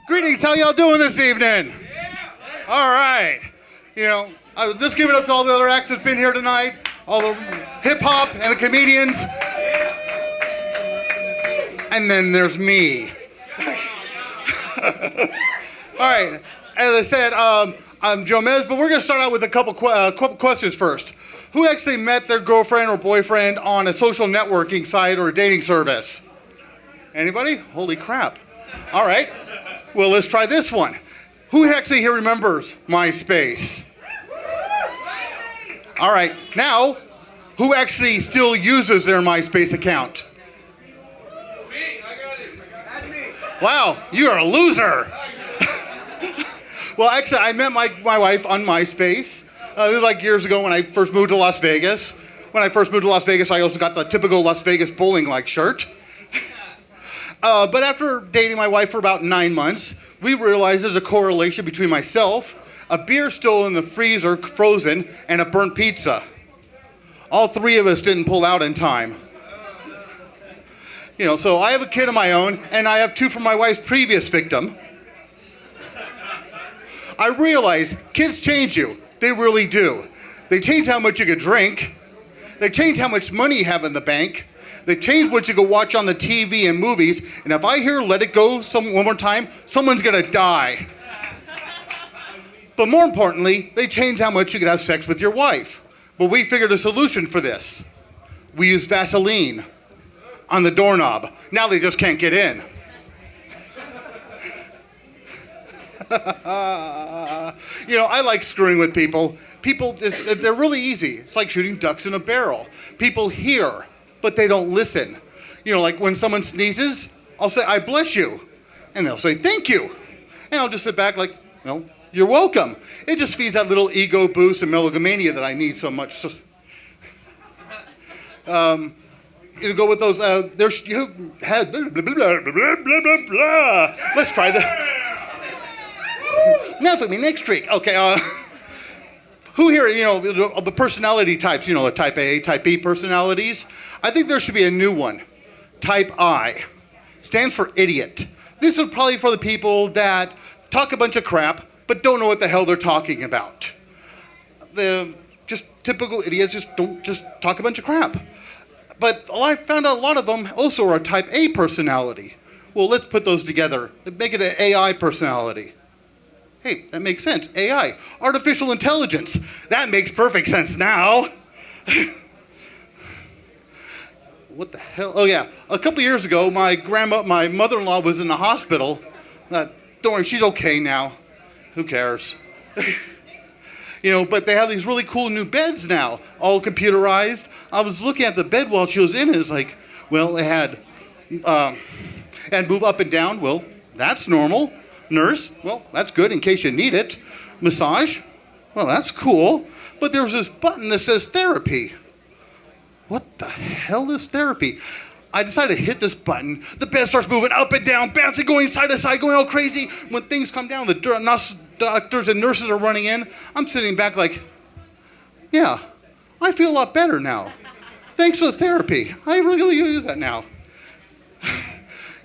Greetings, how y'all doing this evening? All right. Let's give it up to all the other acts that's been here tonight, all the hip-hop and the comedians. And then there's me. All right, as I said, I'm Joe Mez, but we're going to start out with a couple questions first. Who actually met their girlfriend or boyfriend on a social networking site or a dating service? Anybody? Holy crap. All right. Well, let's try this one. Who actually here remembers MySpace? All right. Now, who actually still uses their MySpace account? Me. I got it. That's me. Wow, you are a loser. Well, actually, I met my wife on MySpace. This was like years ago when I first moved to Las Vegas. When I first moved to Las Vegas, I also got the typical Las Vegas bowling-like shirt. But after dating my wife for about 9 months, we realized there's a correlation between myself, a beer still in the freezer, frozen, and a burnt pizza. All three of us didn't pull out in time. So I have a kid of my own, and I have two from my wife's previous victim. I realize kids change you. They really do. They change how much you can drink. They change how much money you have in the bank. They change what you can watch on the TV and movies. And if I hear Let It Go one more time, someone's going to die. But more importantly, they change how much you can have sex with your wife. But we figured a solution for this. We use Vaseline on the doorknob. Now they just can't get in. I like screwing with people. People, they're really easy. It's like shooting ducks in a barrel. People hear, but they don't listen. Like when someone sneezes, I'll say, I bless you. And they'll say, thank you. And I'll just sit back like, well, you're welcome. It just feeds that little ego boost and megalomania that I need so much. Go with those, you had, blah, blah, blah, blah, blah, blah, blah. Let's try that. Now for me, next trick. Okay, who here, the personality types, the type A, type B personalities? I think there should be a new one. Type I. Stands for idiot. This is probably for the people that talk a bunch of crap, but don't know what the hell they're talking about. The just typical idiots don't talk a bunch of crap. But I found out a lot of them also are a type A personality. Well, let's put those together. Make it an AI personality. Hey, that makes sense. AI, artificial intelligence. That makes perfect sense now. What the hell? Oh yeah, a couple years ago, my mother-in-law was in the hospital. Don't worry, she's okay now. Who cares? But they have these really cool new beds now, all computerized. I was looking at the bed while she was in it. It's like, well, it had move up and down. Well, that's normal. Nurse, well, that's good in case you need it. Massage, well, that's cool. But there was this button that says therapy. What the hell is therapy? I decided to hit this button. The bed starts moving up and down, bouncing, going side to side, going all crazy. When things come down, the doctors and nurses are running in. I'm sitting back like, yeah, I feel a lot better now. Thanks for the therapy. I really use that now.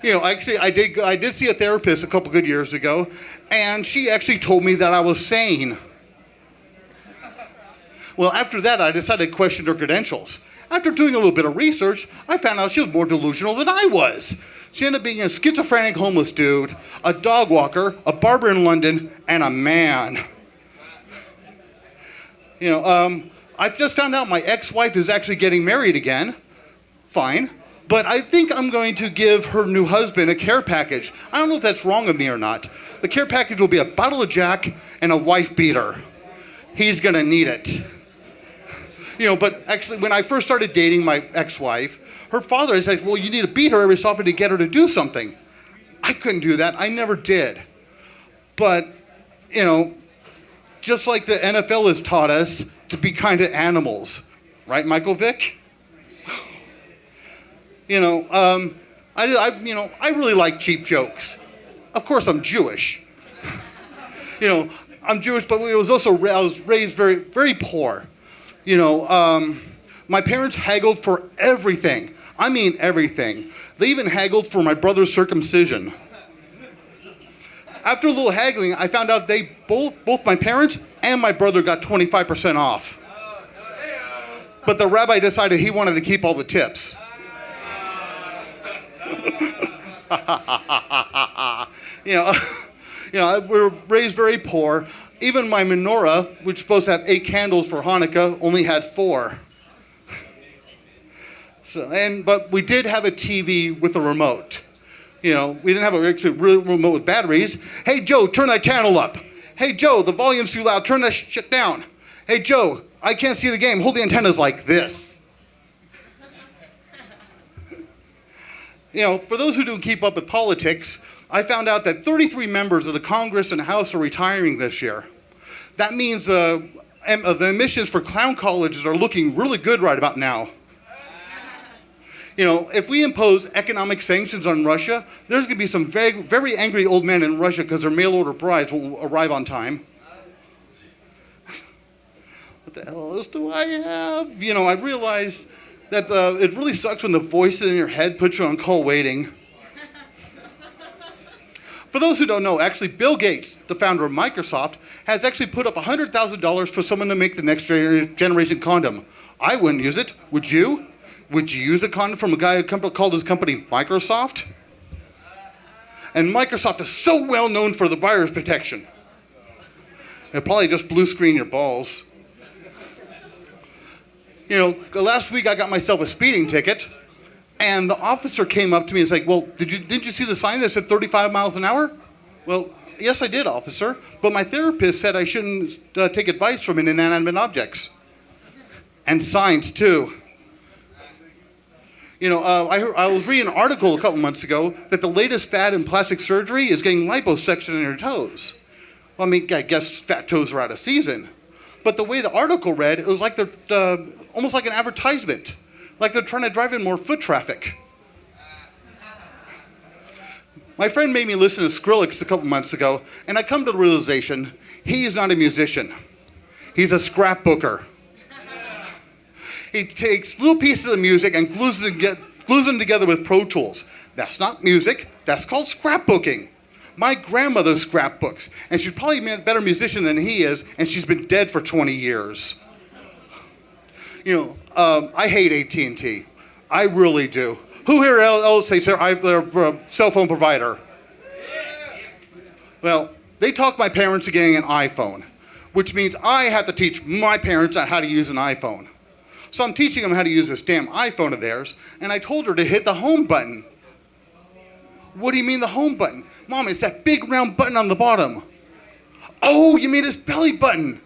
Actually, I did see a therapist a couple good years ago, and she actually told me that I was sane. Well, after that, I decided to question her credentials. After doing a little bit of research, I found out she was more delusional than I was. She ended up being a schizophrenic homeless dude, a dog walker, a barber in London, and a man. I've just found out my ex-wife is actually getting married again. Fine. But I think I'm going to give her new husband a care package. I don't know if that's wrong of me or not. The care package will be a bottle of Jack and a wife beater. He's gonna need it. But actually, when I first started dating my ex-wife, her father said, well, you need to beat her every so often to get her to do something. I couldn't do that. I never did. But, just like the NFL has taught us to be kind of animals. Right, Michael Vick? I really like cheap jokes. Of course, I'm Jewish. I'm Jewish, but I was raised very, very poor. My parents haggled for everything. I mean everything. They even haggled for my brother's circumcision. After a little haggling, I found out they both my parents and my brother got 25% off. But the rabbi decided he wanted to keep all the tips. you know, we were raised very poor. Even my menorah, which was supposed to have 8 candles for Hanukkah, only had 4. But we did have a TV with a remote. We didn't have a actually real remote with batteries. Hey, Joe, turn that channel up. Hey, Joe, the volume's too loud. Turn that shit down. Hey, Joe, I can't see the game. Hold the antennas like this. For those who don't keep up with politics, I found out that 33 members of the Congress and House are retiring this year. That means the admissions for clown colleges are looking really good right about now. If we impose economic sanctions on Russia, there's going to be some very, very angry old men in Russia because their mail-order brides won't arrive on time. What the hell else do I have? I realize that it really sucks when the voice in your head puts you on call waiting. For those who don't know, actually, Bill Gates, the founder of Microsoft, has actually put up $100,000 for someone to make the next generation condom. I wouldn't use it. Would you? Would you use a condom from a guy who called his company Microsoft? And Microsoft is so well known for the virus protection. It'll probably just blue screen your balls. Last week I got myself a speeding ticket, and the officer came up to me and was like, well, didn't you see the sign that said 35 miles an hour? Well, yes, I did, officer, but my therapist said I shouldn't take advice from inanimate objects. And signs, too. I was reading an article a couple months ago that the latest fad in plastic surgery is getting liposuction in your toes. Well, I guess fat toes are out of season. But the way the article read, it was like they're almost like an advertisement, like they're trying to drive in more foot traffic. My friend made me listen to Skrillex a couple months ago, and I come to the realization he is not a musician. He's a scrapbooker. He takes little pieces of music and glues them together with Pro Tools. That's not music. That's called scrapbooking. My grandmother scrapbooks, and she's probably a better musician than he is, and she's been dead for 20 years. I hate AT&T. I really do. Who here else thinks they're a cell phone provider? Well, they talked my parents to getting an iPhone, which means I have to teach my parents on how to use an iPhone. So I'm teaching them how to use this damn iPhone of theirs, and I told her to hit the home button. What do you mean the home button? Mom, it's that big round button on the bottom. Oh, you mean this belly button?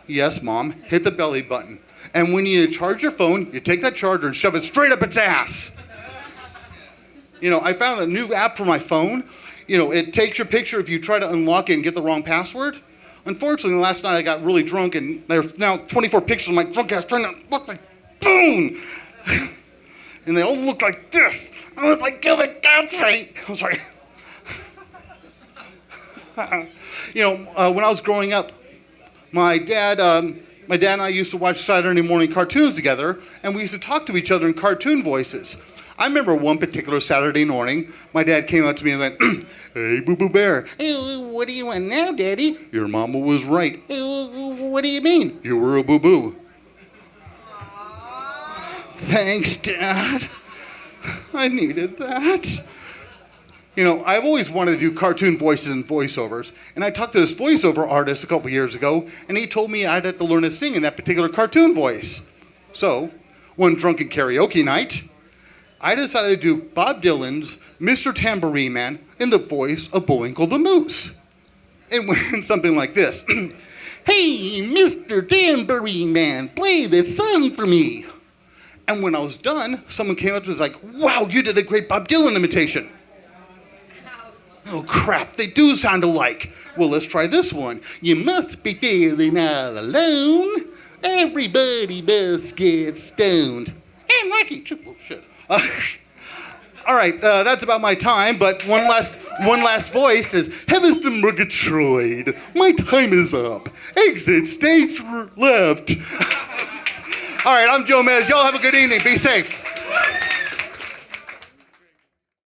Yes, Mom, hit the belly button. And when you charge your phone, you take that charger and shove it straight up its ass. I found a new app for my phone. It takes your picture if you try to unlock it and get the wrong password. Unfortunately, last night I got really drunk, and there's now 24 pictures of my drunk ass trying to look like boom! And they all look like this. I was like, Gilbert Gottfried. I'm sorry. When I was growing up, my dad and I used to watch Saturday morning cartoons together, and we used to talk to each other in cartoon voices. I remember one particular Saturday morning, my dad came up to me and went, "Hey, Boo Boo Bear." "Hey, what do you want now, Daddy?" "Your mama was right." "Hey, what do you mean?" "You were a boo-boo." Thanks, Dad. I needed that. I've always wanted to do cartoon voices and voiceovers, and I talked to this voiceover artist a couple years ago, and he told me I'd have to learn to sing in that particular cartoon voice. So, one drunken karaoke night, I decided to do Bob Dylan's Mr. Tambourine Man in the voice of Bullwinkle the Moose. It went something like this. "Hey, Mr. Tambourine Man, play this song for me." And when I was done, someone came up to me and was like, "Wow, you did a great Bob Dylan imitation." Oh, crap, they do sound alike. Well, let's try this one. "You must be feeling all alone. Everybody must get stoned. And lucky." Oh, shit. All right, that's about my time, but one last voice is, "Heavens to Murgatroyd, my time is up. Exit stage left." All right, I'm Joe Mez. Y'all have a good evening. Be safe.